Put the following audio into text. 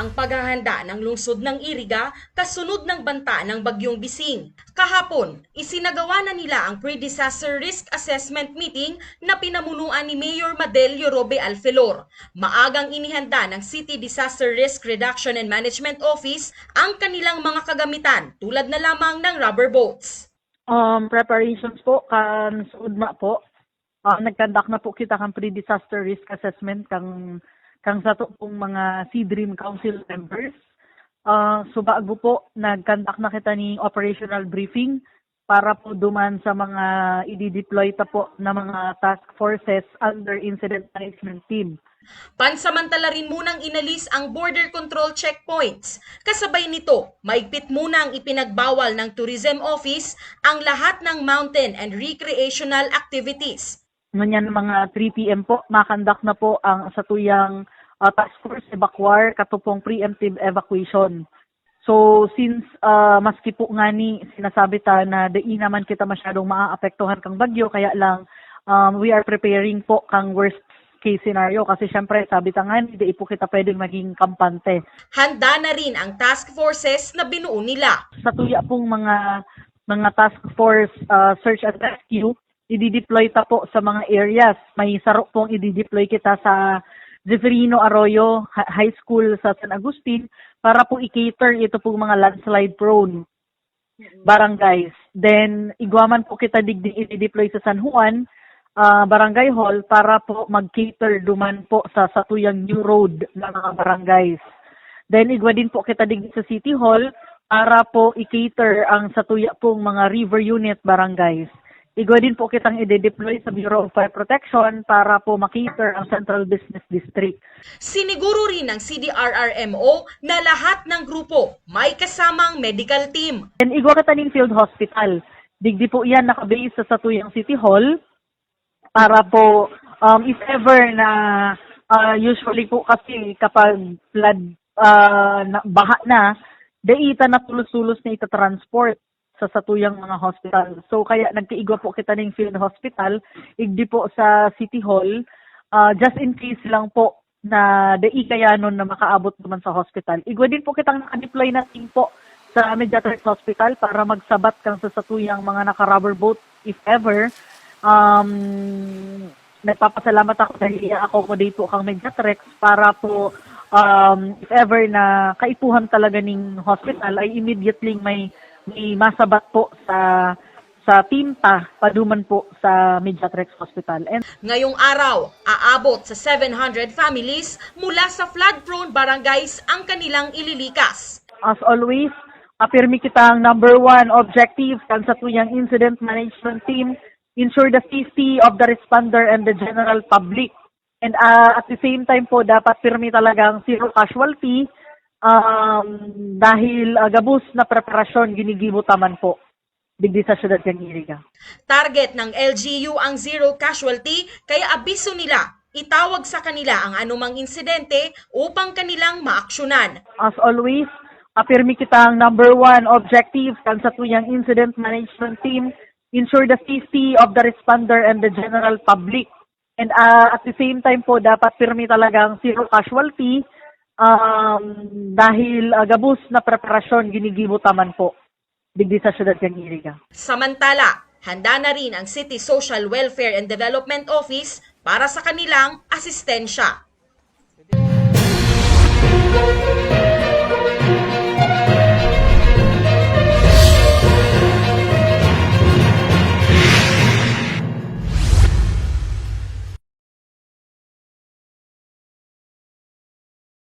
ang paghahanda ng lungsod ng Iriga kasunod ng banta ng Bagyong Bising. Kahapon, isinagawa na nila ang Pre-Disaster Risk Assessment Meeting na pinamunuan ni Mayor Madelio Robe Alfelor. Maagang inihanda ng City Disaster Risk Reduction and Management Office ang kanilang mga kagamitan tulad na lamang ng rubber boats. Preparations po kan sudma po. Nagkandak na po kita kang pre-disaster risk assessment kang sa to pong mga C-Dream Council members. So bago po, nagkandak na kita ni operational briefing para po duman sa mga i-deploy ta po na mga task forces under incident management team. Pansamantala rin munang inalis ang border control checkpoints. Kasabay nito, maigpit munang ipinagbawal ng Tourism Office ang lahat ng mountain and recreational activities. Ngunyan mga 3 p.m. po, makandak na po ang sa tuyang task force evacuar katupong preemptive evacuation. So since maski po nga ni sinasabi ta na di naman kita masyadong maaapektuhan kang bagyo, kaya lang we are preparing po kang worst case scenario kasi syempre sabi ta nga hindi po kita pwedeng maging kampante. Handa na rin ang task forces na binuo nila. Sa tuya pong mga task force search and rescue, i-deploy ta po sa mga areas. May saro pong i-deploy kita sa Zeferino Arroyo High School sa San Agustin para po i-cater ito pong mga landslide prone barangays. Then, igwaman po kita digding i-deploy sa San Juan Barangay Hall para po mag-cater duman po sa satuyang new road ng mga barangays. Then, igwa din po kita digding sa City Hall para po i-cater ang satuya pong mga river unit barangays. Igwa din po kitang i-deploy sa Bureau of Fire Protection para po makiter ang Central Business District. Siniguro rin ng CDRRMO na lahat ng grupo may kasamang medical team. And igwa ka taning field hospital. Digdi po yan nakabase sa Satuyang City Hall para po if ever na usually po kasi kapag flood baha na, daita na tulos-tulos na ita-transport sa satuyang mga hospital. So kaya nagkaigwa po kita ng field hospital, igdi po sa City Hall, just in case lang po na dai kaya nun na makaabot naman sa hospital. Igwa din po kitang naka-deploy na team po sa Mediatrix Hospital para magsabat kang sa satuyang mga naka-rubber boat if ever. Nagpapasalamat ako dahil i-accommodate po kang Mediatrix para po if ever na kaipuhan talaga ng hospital ay immediately may masabat po sa Tinta, paduman po sa Mediatrix Hospital. And ngayong araw, aabot sa 700 families mula sa flood-prone barangays ang kanilang ililikas. As always, apirmi kitang number 1 objective kan sa tuyang incident management team, ensure the safety of the responder and the general public. And at the same time po, dapat pirmi talagang zero casualty dahil gabus na preparasyon ginigibutaman po digdi sa syudad ng Iriga. Target ng LGU ang zero casualty kaya abiso nila itawag sa kanila ang anumang insidente upang kanilang maaksyonan. As always, apirmi kitang number 1 objective kan sa tuyang incident management team, ensure the safety of the responder and the general public. And at the same time po, dapat pirmi talagang zero casualty dahil gabus na preparasyon ginigibutaman po digdi sa syudad ng Iriga. Samantala, handa na rin ang City Social Welfare and Development Office para sa kanilang asistensya.